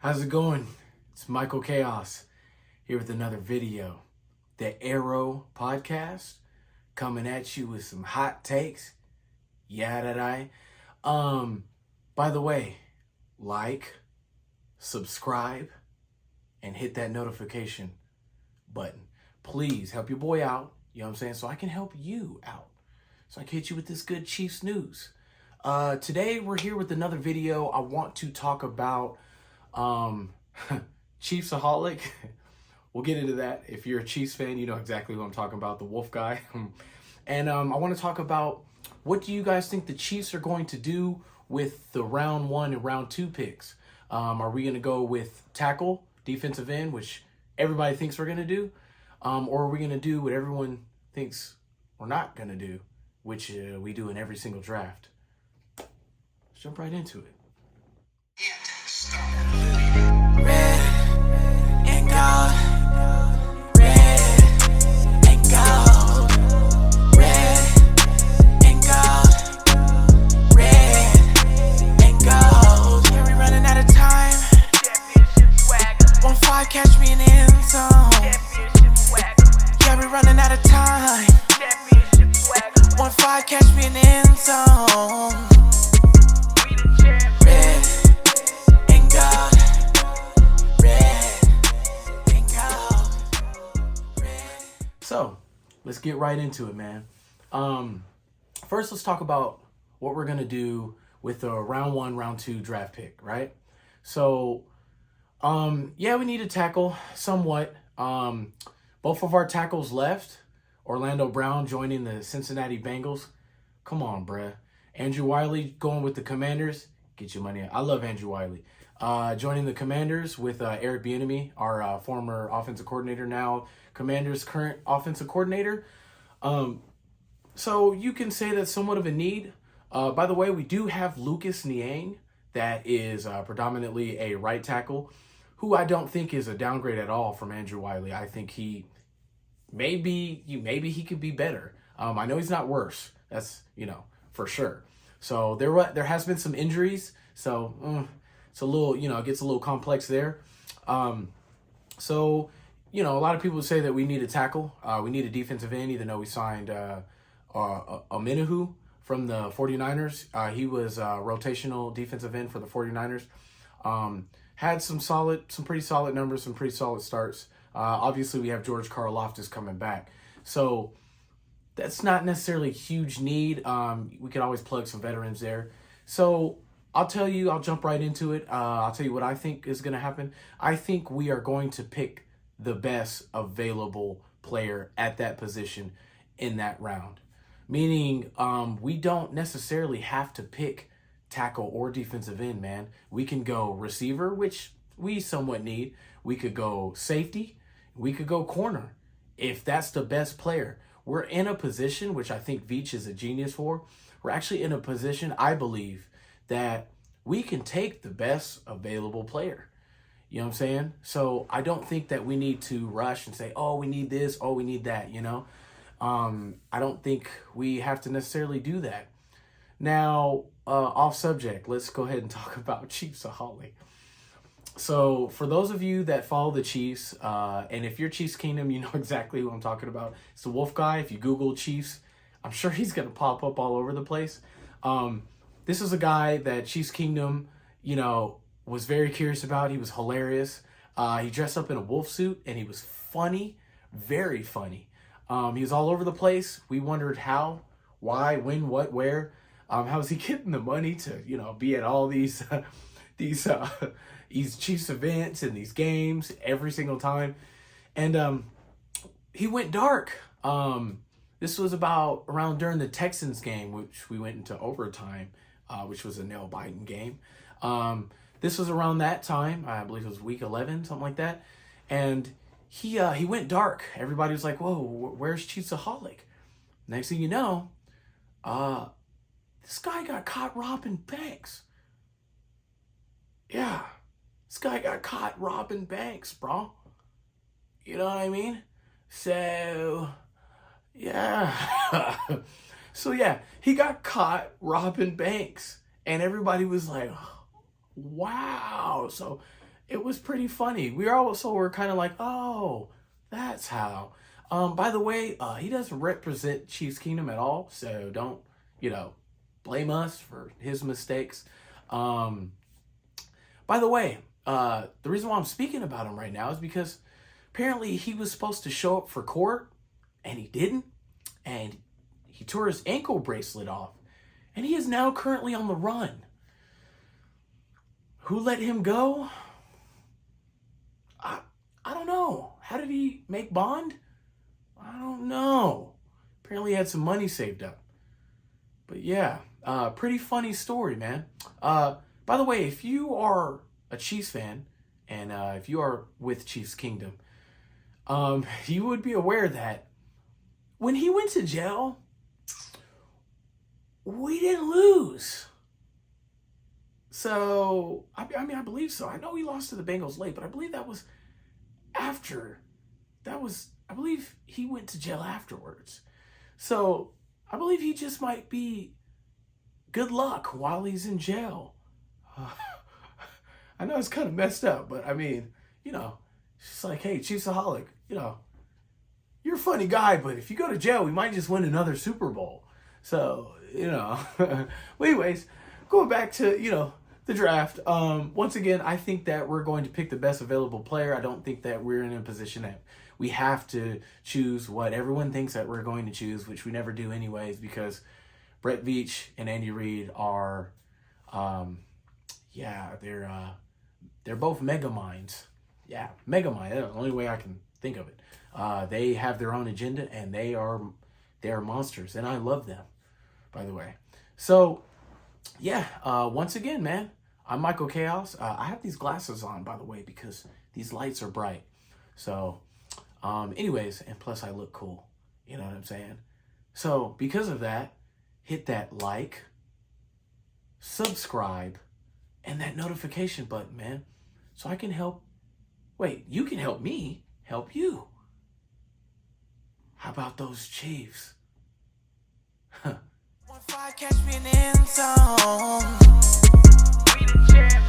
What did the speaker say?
How's it going? It's Michael Chaos here with another video. The Arrow Podcast coming at you with some hot takes. Yeah, that by the way, like, subscribe, and hit that notification button. Please help your boy out, you know what I'm saying? So I can help you out. So I can hit you with this good Chiefs news. Today we're here with another video. I want to talk about chiefsaholic. We'll get into that. If you're a Chiefs fan, you know exactly who I'm talking about, the Wolf guy. And I want to talk about, what do you guys think the Chiefs are going to do with the round 1 and round 2 picks? Are we going to go with tackle, defensive end, which everybody thinks we're going to do? Or are we going to do what everyone thinks we're not going to do, which we do in every single draft? Let's jump right into it. Red and gold, red and gold, red and gold, red and gold. Yeah, we running out of time. 1-5, catch me in the end zone. Yeah, we running out of time. 1-5, catch me in the end zone. So, let's get right into it, man. First, let's talk about what we're going to do with the round 1, round 2 draft pick, right? So, yeah, we need to tackle somewhat. Both of our tackles left. Orlando Brown joining the Cincinnati Bengals. Come on, bruh. Andrew Wiley going with the Commanders. Get your money. I love Andrew Wiley. Joining the Commanders with Eric Bieniemy, our former offensive coordinator, now Commanders' current offensive coordinator. So you can say that's somewhat of a need. By the way, we do have Lucas Niang, that is predominantly a right tackle, who I don't think is a downgrade at all from Andrew Wiley. I think he maybe he could be better. I know he's not worse. That's, for sure. So there has been some injuries. So it's a little, it gets a little complex there. So, a lot of people say that we need a tackle. We need a defensive end, even though we signed Minahu from the 49ers. He was a rotational defensive end for the 49ers. Had some pretty solid numbers, some pretty solid starts. Obviously, we have George Karlaftis coming back. So that's not necessarily a huge need. We could always plug some veterans there. So I'll jump right into it. I'll tell you what I think is going to happen. I think we are going to pick the best available player at that position in that round. Meaning, we don't necessarily have to pick tackle or defensive end, man. We can go receiver, which we somewhat need. We could go safety. We could go corner. If that's the best player, we're in a position, which I think Veach is a genius for. We're actually in a position, I believe, that we can take the best available player. You know what I'm saying? So I don't think that we need to rush and say, oh, we need this, oh, we need that, I don't think we have to necessarily do that. Now, off subject, let's go ahead and talk about chiefsaholic. So for those of you that follow the Chiefs, and if you're Chiefs Kingdom, you know exactly who I'm talking about. It's the Wolf guy. If you Google Chiefs, I'm sure he's going to pop up all over the place. This is a guy that Chiefs Kingdom, was very curious about. He was hilarious. He dressed up in a wolf suit, and he was funny, very funny. He was all over the place. We wondered how, why, when, what, where. How is he getting the money to, be at all these these Chiefs events and these games every single time? And he went dark. This was around during the Texans game, which we went into overtime, which was a nail-biting game. This was around that time. I believe it was week 11, something like that. And he went dark. Everybody was like, whoa, where's chiefsaholic? Next thing you know, this guy got caught robbing banks. Yeah, this guy got caught robbing banks, bro. You know what I mean? So, yeah. So, yeah, he got caught robbing banks. And everybody was like, wow. So it was pretty funny. We also were kind of like, oh, that's how. By the way, he doesn't represent Chiefs Kingdom at all, so don't, blame us for his mistakes. By the way, the reason why I'm speaking about him right now is because apparently he was supposed to show up for court, and he didn't, and he tore his ankle bracelet off, and he is now currently on the run. Who let him go? I don't know. How did he make bond? I don't know. Apparently he had some money saved up. But yeah, pretty funny story, man. By the way, if you are a Chiefs fan, and if you are with Chiefs Kingdom, you would be aware that when he went to jail, we didn't lose. So, I mean, I believe so. I know he lost to the Bengals late, but I believe that was after. I believe he went to jail afterwards. So, I believe he just might be good luck while he's in jail. I know it's kind of messed up, but I mean, it's just like, hey, chiefsaholic, you're a funny guy, but if you go to jail, we might just win another Super Bowl. So, well, anyways, going back to, the draft. Once again, I think that we're going to pick the best available player. I don't think that we're in a position that we have to choose what everyone thinks that we're going to choose, which we never do anyways, because Brett Veach and Andy Reid are, they're both mega minds. Yeah, mega mind. That's the only way I can think of it. They have their own agenda, and they are monsters, and I love them, by the way. So, yeah, once again, man, I'm Michael Chaos. I have these glasses on, by the way, because these lights are bright. So, anyways, and plus I look cool. You know what I'm saying? So, because of that, hit that like, subscribe, and that notification button, man, so I can help. Wait, you can help me help you. How about those Chiefs? Catch me in the end zone. We the champ.